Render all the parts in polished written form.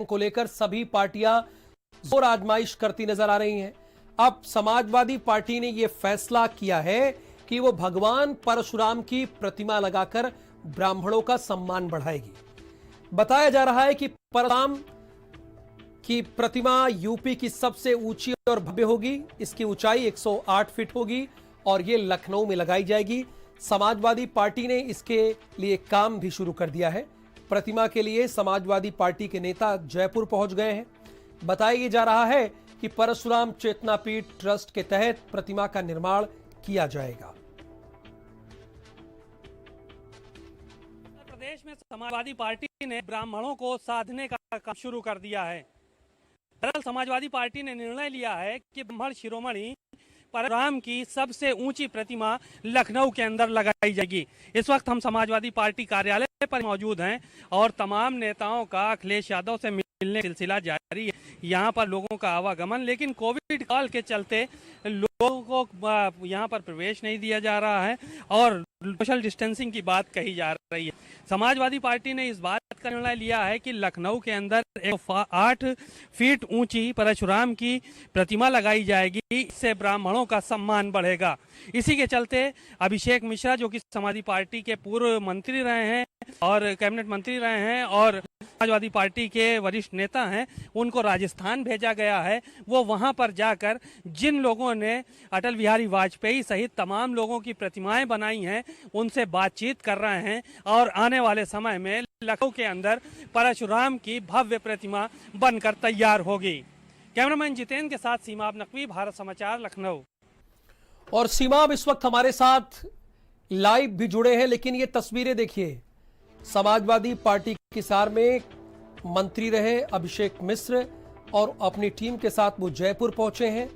को लेकर सभी पार्टियां जोर आजमाइश करती नजर आ रही हैं। अब समाजवादी पार्टी ने यह फैसला किया है कि वो भगवान परशुराम की प्रतिमा लगाकर ब्राह्मणों का सम्मान बढ़ाएगी। बताया जा रहा है कि परशुराम की प्रतिमा यूपी की सबसे ऊंची और भव्य होगी। इसकी ऊंचाई 108 फीट होगी और यह लखनऊ में लगाई जाएगी। समाजवादी पार्टी ने इसके लिए काम भी शुरू कर दिया है। प्रतिमा के लिए समाजवादी पार्टी के नेता जयपुर पहुंच गए हैं। बताया जा रहा है कि परशुराम चेतना पीठ ट्रस्ट के तहत प्रतिमा का निर्माण किया जाएगा। उत्तर प्रदेश में समाजवादी पार्टी ने ब्राह्मणों को साधने का काम शुरू कर दिया है। दरअसल समाजवादी पार्टी ने निर्णय लिया है कि ब्राह्मण शिरोमणि परशुराम की सबसे ऊंची प्रतिमा लखनऊ के अंदर लगाई जाएगी। इस वक्त हम समाजवादी पार्टी कार्यालय पर मौजूद हैं और तमाम नेताओं का अखिलेश यादव से मिलने का सिलसिला जारी है। यहाँ पर लोगों का आवागमन, लेकिन कोविड काल के चलते लोगों को यहाँ पर प्रवेश नहीं दिया जा रहा है और सोशल डिस्टेंसिंग की बात कही जा रही है। समाजवादी पार्टी ने इस बात का निर्णय लिया है कि लखनऊ के अंदर 108 फीट ऊंची परशुराम की प्रतिमा लगाई जाएगी। इससे ब्राह्मणों का सम्मान बढ़ेगा। इसी के चलते अभिषेक मिश्रा, जो कि समाजवादी पार्टी के पूर्व मंत्री रहे हैं और कैबिनेट मंत्री रहे हैं और समाजवादी पार्टी के वरिष्ठ नेता हैं, उनको राजस्थान भेजा गया है। वो वहां पर जाकर जिन लोगों ने अटल बिहारी वाजपेयी सहित तमाम लोगों की प्रतिमाएं बनाई हैं, उनसे बातचीत कर रहे हैं और आने वाले समय में लखनऊ के अंदर परशुराम की भव्य प्रतिमा बनकर तैयार होगी। कैमरामैन जितेंद्र के साथ सीमा नकवी, भारत समाचार, लखनऊ। और सीमा इस वक्त हमारे साथ लाइव भी जुड़े हैं, लेकिन ये तस्वीरें देखिए। समाजवादी पार्टी के हिसार में मंत्री रहे अभिषेक मिश्र और अपनी टीम के साथ वो जयपुर पहुंचे हैं।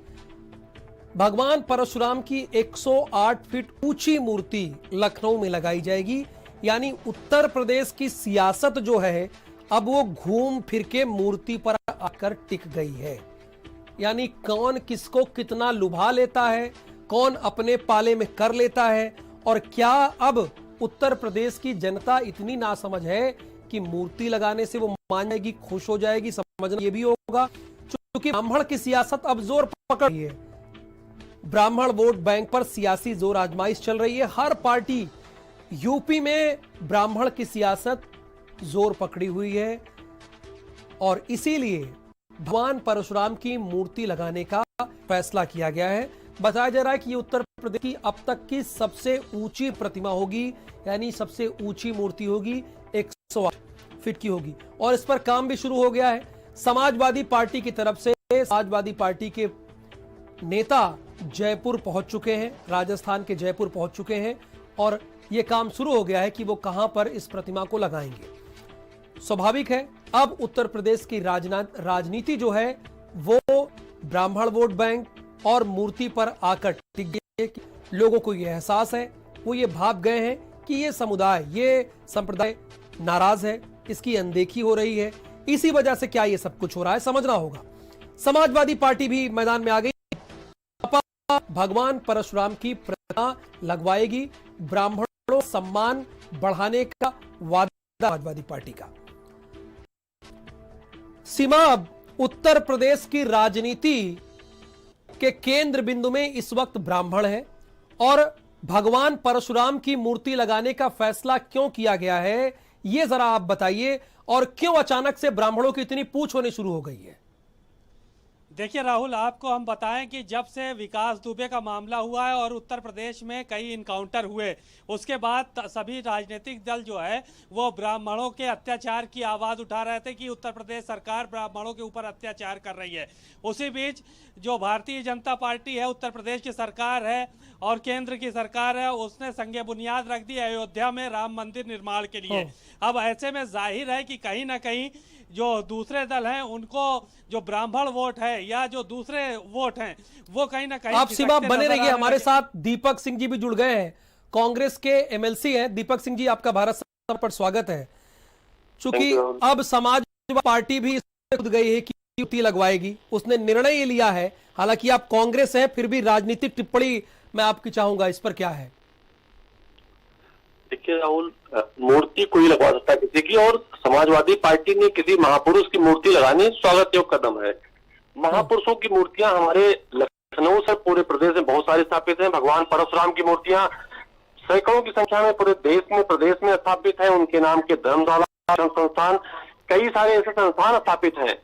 भगवान परशुराम की 108 फीट ऊंची मूर्ति लखनऊ में लगाई जाएगी। यानी उत्तर प्रदेश की सियासत जो है अब वो घूम फिर के मूर्ति पर आकर टिक गई है। यानी कौन किसको कितना लुभा लेता है, कौन अपने पाले में कर लेता है, और क्या अब उत्तर प्रदेश की जनता इतनी नासमझ है कि मूर्ति लगाने से वो मान जाएगी, खुश हो जाएगी। समझना ये भी होगा क्योंकि ब्राह्मण की सियासत अब जोर पकड़ रही है। ब्राह्मण वोट बैंक पर सियासी जोर आजमाइश चल रही है। हर पार्टी यूपी में ब्राह्मण की सियासत जोर पकड़ी हुई है और इसीलिए भगवान परशुराम की मूर्ति लगाने का फैसला किया गया है। बताया जा रहा है कि ये उत्तर प्रदेश की अब तक की सबसे ऊंची प्रतिमा होगी, यानी सबसे ऊंची मूर्ति होगी, 108 फीट की होगी और इस पर काम भी शुरू हो गया है। समाजवादी पार्टी की तरफ से समाजवादी पार्टी के नेता जयपुर पहुंच चुके हैं, राजस्थान के जयपुर पहुंच चुके हैं और यह काम शुरू हो गया है कि वो कहां पर इस प्रतिमा को लगाएंगे। स्वाभाविक है अब उत्तर प्रदेश की राजनीति जो है वो ब्राह्मण वोट बैंक और मूर्ति पर आकर टिक गई है। लोगों को यह एहसास है, वो ये भाप गए हैं कि ये समुदाय, ये संप्रदाय नाराज है, इसकी अनदेखी हो रही है। इसी वजह से क्या ये सब कुछ हो रहा है, समझना होगा। समाजवादी पार्टी भी मैदान में आ गई। भगवान परशुराम की प्रतिमा लगवाएगी। ब्राह्मणों सम्मान बढ़ाने का वादा समाजवादी पार्टी का। सीमा, अब उत्तर प्रदेश की राजनीति के केंद्र बिंदु में इस वक्त ब्राह्मण है और भगवान परशुराम की मूर्ति लगाने का फैसला क्यों किया गया है, यह जरा आप बताइए, और क्यों अचानक से ब्राह्मणों की इतनी पूछ होनी शुरू हो गई है। देखिए राहुल, आपको हम बताएं कि जब से विकास दुबे का मामला हुआ है और उत्तर प्रदेश में कई इनकाउंटर हुए, उसके बाद सभी राजनीतिक दल जो है वो ब्राह्मणों के अत्याचार की आवाज़ उठा रहे थे कि उत्तर प्रदेश सरकार ब्राह्मणों के ऊपर अत्याचार कर रही है। उसी बीच जो भारतीय जनता पार्टी है, उत्तर प्रदेश की सरकार है और केंद्र की सरकार है, उसने संगे बुनियाद रख दी अयोध्या में राम मंदिर निर्माण के लिए। अब ऐसे में जाहिर है कि कहीं ना कहीं जो दूसरे दल हैं उनको जो ब्राह्मण वोट है या जो दूसरे वोट हैं वो कहीं ना कहीं। आप सीमा बने रहिए, हमारे साथ दीपक सिंह जी भी जुड़ गए हैं, कांग्रेस के एमएलसी हैं। दीपक सिंह जी, आपका भारत समाचार पर स्वागत है। चूंकि अब समाजवादी पार्टी भी कूद गई है कि यूती लगवाएगी, उसने निर्णय ये लिया है। हालांकि आप कांग्रेस हैं, फिर भी राजनीतिक टिप्पणी मैं आपकी चाहूंगा, इस पर क्या है? देखिए राहुल, मूर्ति कोई लगवा सकता है किसी की, और समाजवादी पार्टी ने किसी महापुरुष की मूर्ति लगानी स्वागत योग कदम है। महापुरुषों की मूर्तियां हमारे लखनऊ से पूरे प्रदेश में बहुत सारी स्थापित हैं। भगवान परशुराम की मूर्तियां सैकड़ों की संख्या में पूरे देश में प्रदेश में स्थापित है। उनके नाम के धर्मशाला संस्थान, कई सारे ऐसे संस्थान स्थापित हैं।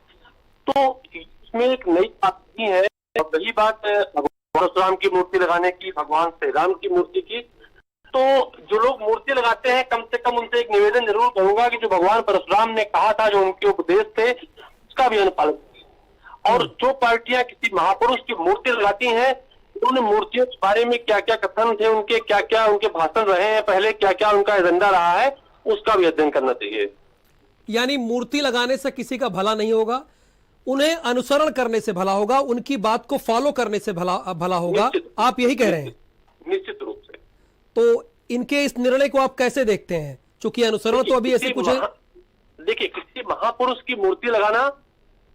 तो इसमें एक नई बात नहीं है। और रही बात भगवान परशुराम की मूर्ति लगाने की, भगवान श्री राम की मूर्ति की, तो जो लोग मूर्ति लगाते हैं कम से कम उनसे एक निवेदन जरूर करूंगा कि जो भगवान परशुराम ने कहा था, जो उनके उपदेश थे, उसका भी अनुपालन करें। और जो पार्टियां किसी महापुरुष की मूर्ति लगाती हैं, उन्होंने मूर्तियों के बारे में क्या क्या कथन थे, उनके क्या क्या उनके भाषण रहे हैं पहले, क्या क्या उनका एजेंडा रहा है, उसका भी अध्ययन करना चाहिए। यानी मूर्ति लगाने से किसी का भला नहीं होगा, उन्हें अनुसरण करने से भला होगा, उनकी बात को फॉलो करने से भला होगा, आप यही कह रहे हैं? निश्चित रूप से। तो इनके इस निर्णय को आप कैसे देखते हैं? चूंकि अनुसरण तो अभी ऐसे कुछ है। देखिए, किसी महापुरुष की मूर्ति लगाना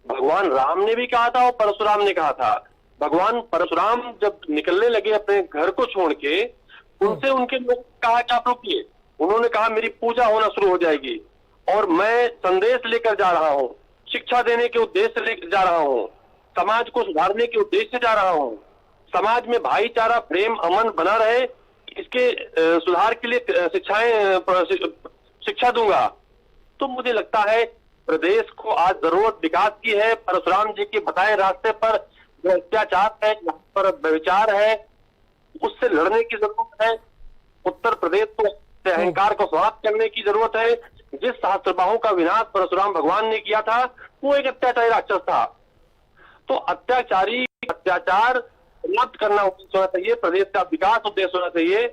भगवान राम ने भी कहा था और परशुराम ने कहा था। भगवान परशुराम जब निकलने लगे अपने घर को छोड़ के, उनसे उनके लोग कहा कि आप रुकिए। उन्होंने कहा मेरी पूजा होना शुरू हो जाएगी और मैं संदेश लेकर जा रहा हूँ, शिक्षा देने के उद्देश्य से लेकर जा रहा हूँ, समाज को सुधारने के उद्देश्य से जा रहा हूँ, समाज में भाईचारा प्रेम अमन बना रहे इसके सुधार के लिए शिक्षा दूंगा। तो मुझे लगता है प्रदेश को आज जरूरत विकास की है। परशुराम जी के बताए रास्ते पर जो अत्याचार है, यहाँ पर व्यभिचार है, उससे लड़ने की जरूरत है। उत्तर प्रदेश को अहंकार को समाप्त करने की जरूरत है। जिस सहस्त्रबाहु का विनाश परशुराम भगवान ने किया था, वो एक अत्याचारी राक्षस था। तो अत्याचार समाप्त करना उद्देश्य होना चाहिए, प्रदेश का विकास उद्देश्य होना चाहिए,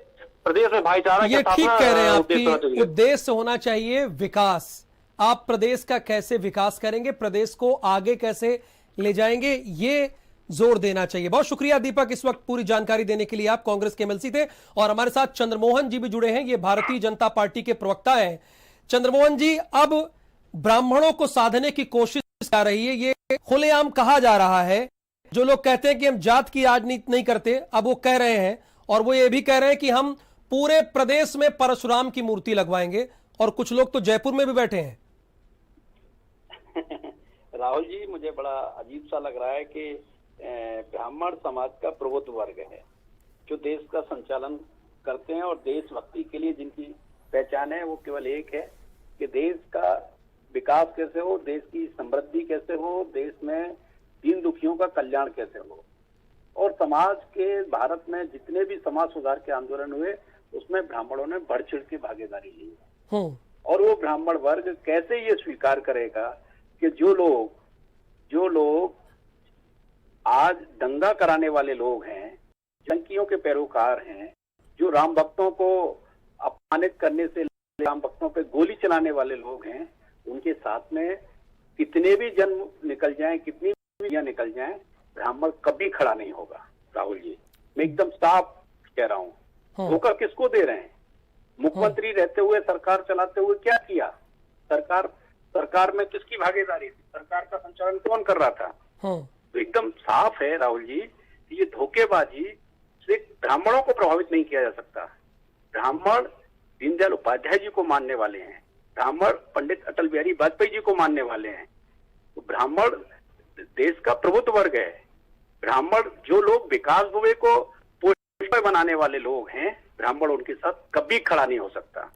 प्रदेश में भाईचारा ये ठीक कह रहे हैं आप कि उद्देश्य उद्देश्य होना चाहिए विकास। आप प्रदेश का कैसे विकास करेंगे, प्रदेश को आगे कैसे ले जाएंगे, ये जोर देना चाहिए। बहुत शुक्रिया दीपक, इस वक्त पूरी जानकारी देने के लिए। आप कांग्रेस के एमएलसी थे और हमारे साथ चंद्रमोहन जी भी जुड़े हैं, ये भारतीय जनता पार्टी के प्रवक्ता हैं। चंद्रमोहन जी, अब ब्राह्मणों को साधने की कोशिश कर रही है, ये खुलेआम कहा जा रहा है। जो लोग कहते हैं कि हम जात की राजनीति नहीं करते, अब वो कह रहे हैं, और वो ये भी कह रहे हैं कि हम पूरे प्रदेश में परशुराम की मूर्ति लगवाएंगे, और कुछ लोग तो जयपुर में भी बैठे हैं। राहुल जी, मुझे बड़ा अजीब सा लग रहा है कि ब्राह्मण समाज का प्रबुद्ध वर्ग है जो देश का संचालन करते हैं, और देशभक्ति के लिए जिनकी पहचान है वो केवल एक है कि देश का विकास कैसे हो, देश की समृद्धि कैसे हो, देश में दीन दुखियों का कल्याण कैसे हो। और समाज के भारत में जितने भी समाज सुधार के आंदोलन हुए उसमें ब्राह्मणों ने बढ़ चढ़ के भागीदारी ली है। और वो ब्राह्मण वर्ग कैसे ये स्वीकार करेगा कि जो लोग आज दंगा कराने वाले लोग हैं, जंकियों के पैरोकार हैं, जो राम भक्तों को अपमानित करने से राम भक्तों पे गोली चलाने वाले लोग हैं, उनके साथ में कितने भी जन्म निकल जाएं, कितनी भी निकल जाएं, ब्राह्मण कभी खड़ा नहीं होगा। राहुल जी, मैं एकदम साफ कह रहा हूँ। धोखा किसको दे रहे हैं? मुख्यमंत्री रहते हुए, सरकार चलाते हुए क्या किया? सरकार में किसकी भागीदारी थी? सरकार का संचालन कौन कर रहा था? तो एकदम साफ है राहुल जी, ये धोखेबाजी से ब्राह्मणों को प्रभावित नहीं किया जा सकता। ब्राह्मण दीनदयाल उपाध्याय जी को मानने वाले हैं, ब्राह्मण पंडित अटल बिहारी वाजपेयी जी को मानने वाले हैं। तो ब्राह्मण देश का प्रबुद्ध वर्ग है। ब्राह्मण जो लोग विकास दुबे को पोस्टर बनाने वाले लोग हैं, ब्राह्मण उनके साथ कभी खड़ा नहीं हो सकता।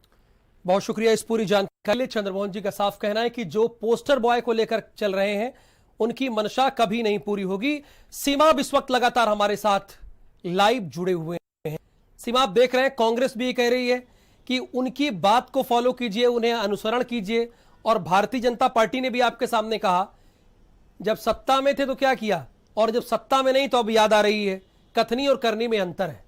बहुत शुक्रिया इस पूरी जानकारी। चंद्रमोहन जी का साफ कहना है कि जो पोस्टर बॉय को लेकर चल रहे हैं उनकी मंशा कभी नहीं पूरी होगी। सीमा इस वक्त लगातार हमारे साथ लाइव जुड़े हुए हैं। सीमा, आप देख रहे हैं कांग्रेस भी कह रही है कि उनकी बात को फॉलो कीजिए, उन्हें अनुसरण कीजिए, और भारतीय जनता पार्टी ने भी आपके सामने कहा जब सत्ता में थे तो क्या किया, और जब सत्ता में नहीं तो अब याद आ रही है। कथनी और करनी में अंतर है।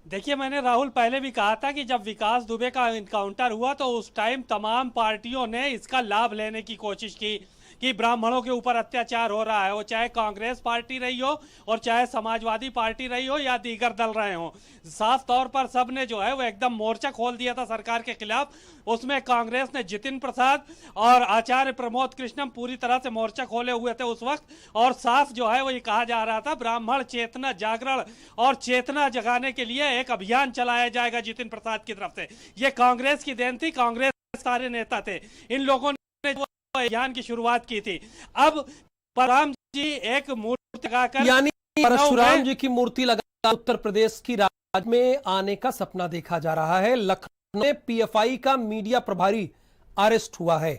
देखिए, मैंने राहुल पहले भी कहा था कि जब विकास दुबे का इनकाउंटर हुआ तो उस टाइम तमाम पार्टियों ने इसका लाभ लेने की कोशिश की। कि ब्राह्मणों के ऊपर अत्याचार हो रहा है, वो चाहे कांग्रेस पार्टी रही हो और चाहे समाजवादी पार्टी रही हो या दीगर दल रहे हो। साफ तौर पर सबने जो है वो एकदम मोर्चा खोल दिया था सरकार के खिलाफ। उसमें कांग्रेस ने जितिन प्रसाद और आचार्य प्रमोद कृष्णम पूरी तरह से मोर्चा खोले हुए थे उस वक्त, और साफ जो है वो ये कहा जा रहा था ब्राह्मण चेतना जागरण और चेतना जगाने के लिए एक अभियान चलाया जाएगा जितिन प्रसाद की तरफ से। ये कांग्रेस की देन थी, कांग्रेस सारे नेता थे, इन लोगों ने जो अभियान की शुरुआत की थी। अब परशुराम जी एक मूर्ति लगाकर, यानी परशुराम जी की मूर्ति लगा उत्तर प्रदेश की राज्य में आने का सपना देखा जा रहा है। लखनऊ में पीएफआई का मीडिया प्रभारी अरेस्ट हुआ है।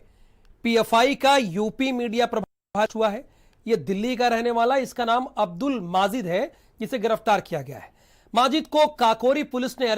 पीएफआई का यूपी मीडिया प्रभारी हुआ है। यह दिल्ली का रहने वाला, इसका नाम अब्दुल माजिद है, जिसे गिरफ्तार किया गया है। माजिद को काकोरी पुलिस ने